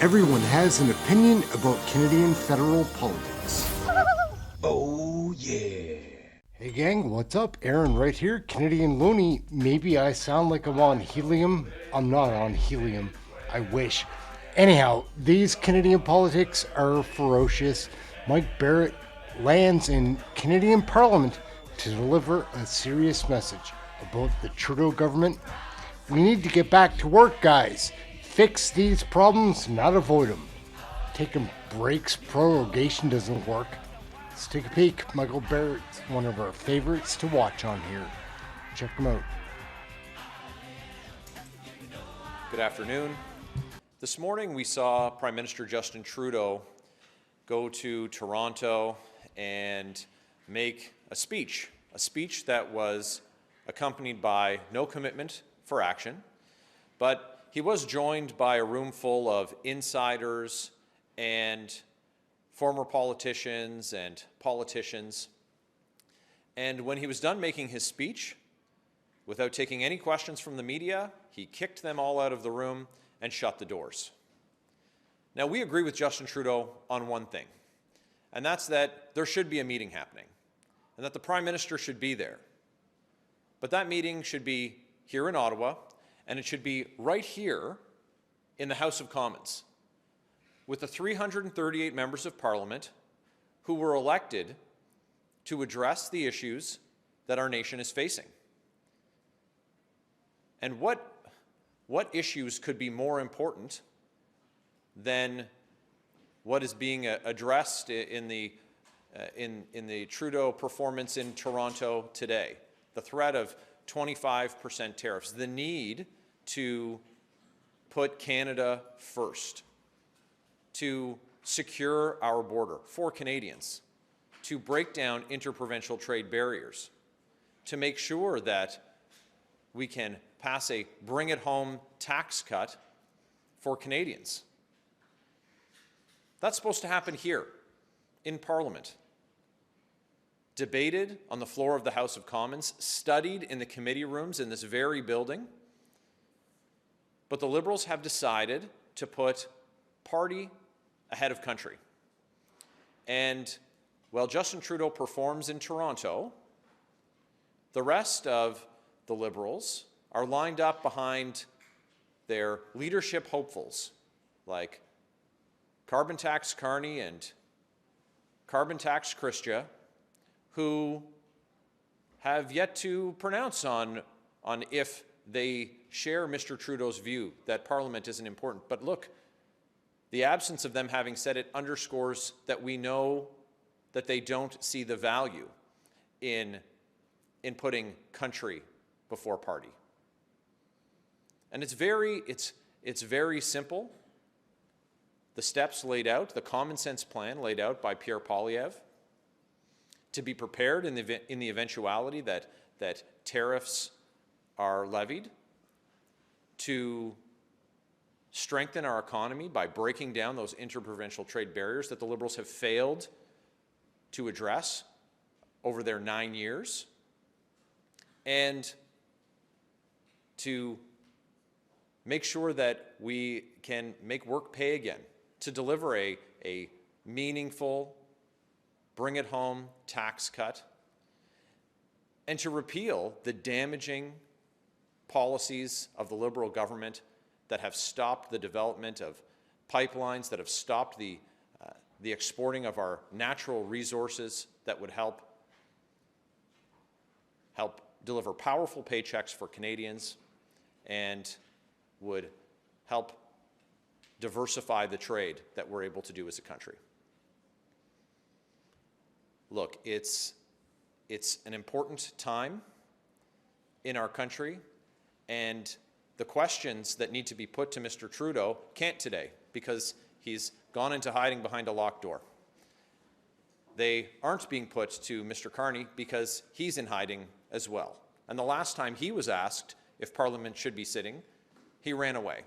Everyone has an opinion about Canadian federal politics. Oh yeah. Hey gang, what's up? Aaron right here, Canadian Looney. Maybe I sound like I'm on helium. I'm not on helium. I wish. Anyhow, these Canadian politics are ferocious. Mike Barrett lands in Canadian Parliament to deliver a serious message about the Trudeau government. We need to get back to work, guys. Fix these problems, not avoid them. Taking breaks, prorogation doesn't work. Let's take a peek. Michael Barrett's one of our favorites to watch on here. Check him out. Good afternoon. This morning we saw Prime Minister Justin Trudeau go to Toronto and make a speech that was accompanied by no commitment for action, but he was joined by a room full of insiders and former politicians and politicians. And when he was done making his speech, without taking any questions from the media, he kicked them all out of the room and shut the doors. Now, we agree with Justin Trudeau on one thing, and that's that there should be a meeting happening and that the Prime Minister should be there. But that meeting should be here in Ottawa, and it should be right here in the House of Commons, with the 338 members of Parliament who were elected to address the issues that our nation is facing. And what issues could be more important than what is being addressed in the Trudeau performance in Toronto today? The threat of 25% tariffs, the need to put Canada first, to secure our border for Canadians, to break down interprovincial trade barriers, to make sure that we can pass a bring-it-home tax cut for Canadians. That's supposed to happen here in Parliament. Debated on the floor of the House of Commons, studied in the committee rooms in this very building. But the Liberals have decided to put party ahead of country. And while Justin Trudeau performs in Toronto, the rest of the Liberals are lined up behind their leadership hopefuls like Carbon Tax Carney and Carbon Tax Christia, who have yet to pronounce on if they share Mr. Trudeau's view that Parliament isn't important. But look, the absence of them having said it underscores that we know that they don't see the value in putting country before party. And it's very simple. The steps laid out, the common sense plan laid out by Pierre Poilievre, to be prepared in the eventuality that tariffs are levied, to strengthen our economy by breaking down those interprovincial trade barriers that the Liberals have failed to address over their 9 years, and to make sure that we can make work pay again, to deliver a meaningful bring-it-home tax cut, and to repeal the damaging policies of the Liberal government that have stopped the development of pipelines, that have stopped the exporting of our natural resources that would help deliver powerful paychecks for Canadians and would help diversify the trade that we're able to do as a country. Look, it's an important time in our country, and the questions that need to be put to Mr. Trudeau can't today because he's gone into hiding behind a locked door. They aren't being put to Mr. Carney because he's in hiding as well. And the last time he was asked if Parliament should be sitting, he ran away.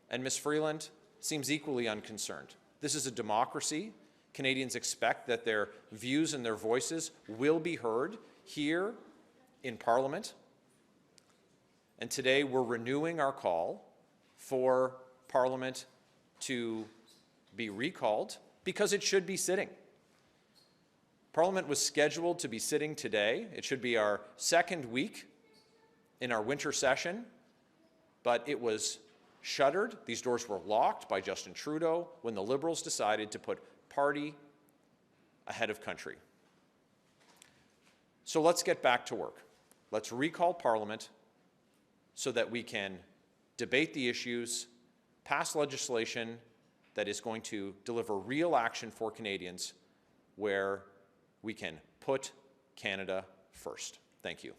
And Ms. Freeland seems equally unconcerned. This is a democracy. Canadians expect that their views and their voices will be heard here in Parliament. And today we're renewing our call for Parliament to be recalled because it should be sitting. Parliament was scheduled to be sitting today. It should be our second week in our winter session, but it was shuttered. These doors were locked by Justin Trudeau when the Liberals decided to put party ahead of country. So let's get back to work. Let's recall Parliament so that we can debate the issues, pass legislation that is going to deliver real action for Canadians where we can put Canada first. Thank you.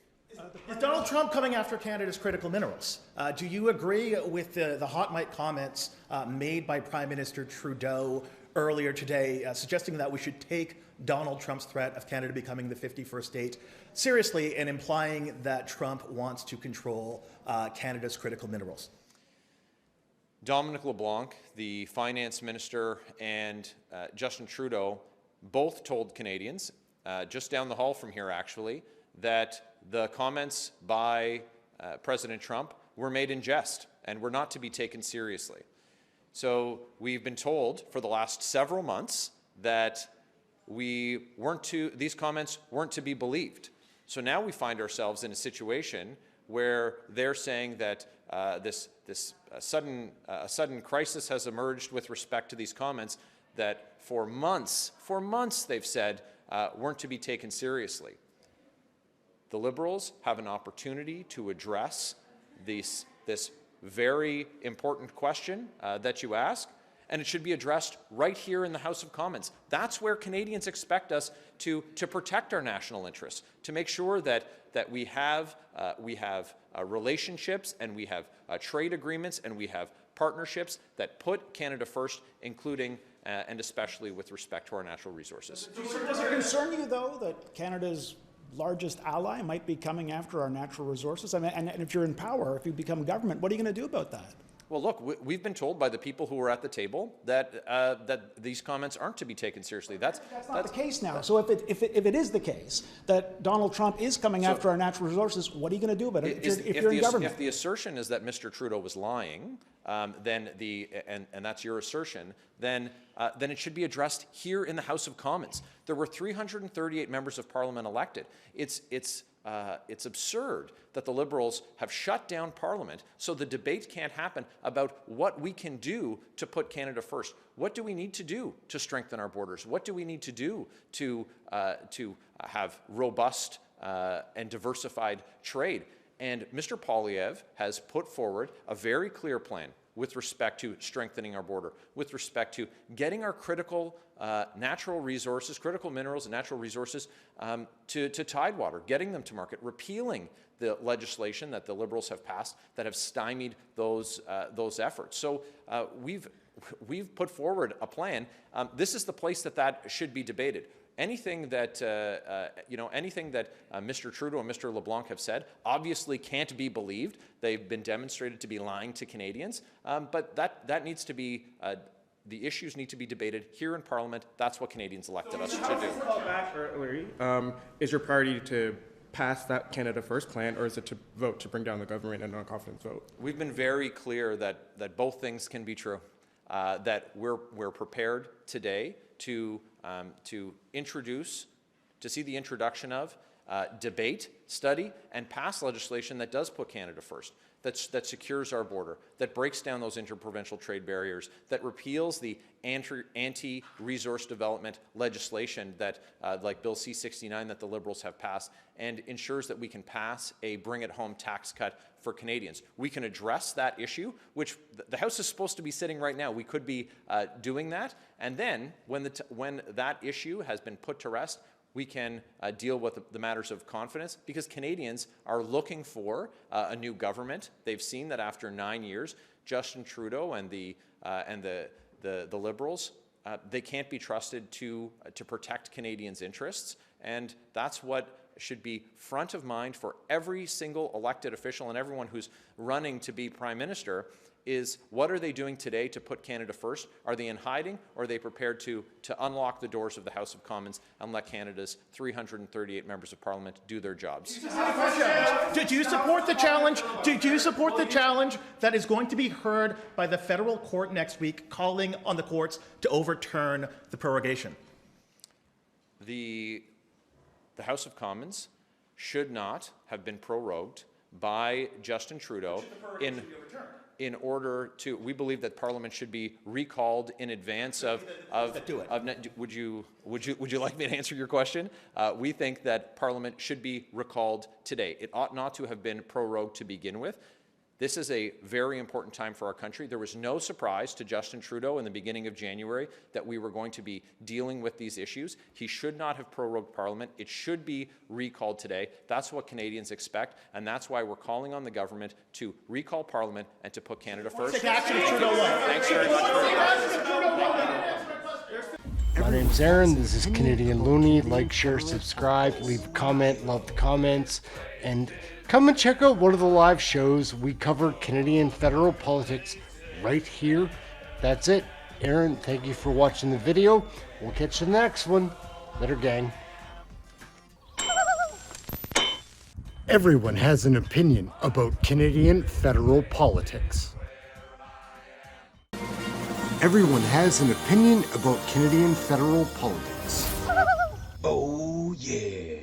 Is Donald Trump coming after Canada's critical minerals? Do you agree with the hot mic comments made by Prime Minister Trudeau earlier today, suggesting that we should take Donald Trump's threat of Canada becoming the 51st state seriously and implying that Trump wants to control Canada's critical minerals? Dominic LeBlanc, the finance minister, and Justin Trudeau both told Canadians, just down the hall from here actually, that the comments by President Trump were made in jest and were not to be taken seriously. So we've been told for the last several months that these comments weren't to be believed. So now we find ourselves in a situation where they're saying that this sudden crisis has emerged with respect to these comments that for months they've said weren't to be taken seriously. The Liberals have an opportunity to address this very important question that you ask, and it should be addressed right here in the House of Commons. That's where Canadians expect us to protect our national interests, to make sure that we have relationships and we have trade agreements and we have partnerships that put Canada first, including and especially with respect to our natural resources. Does it concern you, though, that Canada's largest ally might be coming after our natural resources? I mean, and if you're in power, if you become government, what are you going to do about that? Well, look, we've been told by the people who were at the table that that these comments aren't to be taken seriously. That's not the case now. So if it is the case that Donald Trump is coming after our natural resources, what are you going to do about it if you're in government? If the assertion is that Mr. Trudeau was lying, then and that's your assertion, then it should be addressed here in the House of Commons. There were 338 members of Parliament elected. It's absurd that the Liberals have shut down Parliament so the debate can't happen about what we can do to put Canada first. What do we need to do to strengthen our borders? What do we need to do to have robust and diversified trade? And Mr. Poilievre has put forward a very clear plan with respect to strengthening our border, with respect to getting our critical natural resources, critical minerals and natural resources to Tidewater, getting them to market, repealing the legislation that the Liberals have passed that have stymied those efforts. So we've put forward a plan. This is the place that should be debated. Anything that Mr. Trudeau and Mr. LeBlanc have said obviously can't be believed. They've been demonstrated to be lying to Canadians, but that needs to be. The issues need to be debated here in Parliament. That's what Canadians elected us to do. Is your party to pass that Canada First plan, or is it to vote to bring down the government in a non-confidence vote? We've been very clear that both things can be true. That we're prepared today to see the introduction of, debate, study, and pass legislation that does put Canada first, that secures our border, that breaks down those interprovincial trade barriers, that repeals the anti-resource development legislation that, like Bill C-69 that the Liberals have passed, and ensures that we can pass a bring-it-home tax cut for Canadians. We can address that issue, which the House is supposed to be sitting right now. We could be doing that, and then when that issue has been put to rest, we can deal with the matters of confidence, because Canadians are looking for a new government. They've seen that after 9 years, Justin Trudeau and the Liberals, they can't be trusted to protect Canadians' interests, and that's what should be front of mind for every single elected official and everyone who's running to be Prime Minister. is what are they doing today to put Canada first? Are they in hiding, or are they prepared to unlock the doors of the House of Commons and let Canada's 338 members of Parliament do their jobs? Do you support the challenge? Do you support the challenge that is going to be heard by the federal court next week, calling on the courts to overturn the prorogation? The House of Commons should not have been prorogued by Justin Trudeau in order to, we believe that Parliament should be recalled in advance would you like me to answer your question? We think that Parliament should be recalled today. It ought not to have been prorogued to begin with. This is a very important time for our country. There was no surprise to Justin Trudeau in the beginning of January that we were going to be dealing with these issues. He should not have prorogued Parliament. It should be recalled today. That's what Canadians expect, and that's why we're calling on the government to recall Parliament and to put Canada first. Take action if Trudeau won't. Thanks very much for My name's Aaron. This is Canadian Looney. Like, share, subscribe, leave a comment. Love the comments. And come and check out one of the live shows. We cover Canadian federal politics right here. That's it. Aaron, thank you for watching the video. We'll catch you in the next one. Later, gang. Everyone has an opinion about Canadian federal politics. Everyone has an opinion about Canadian federal politics. Oh yeah.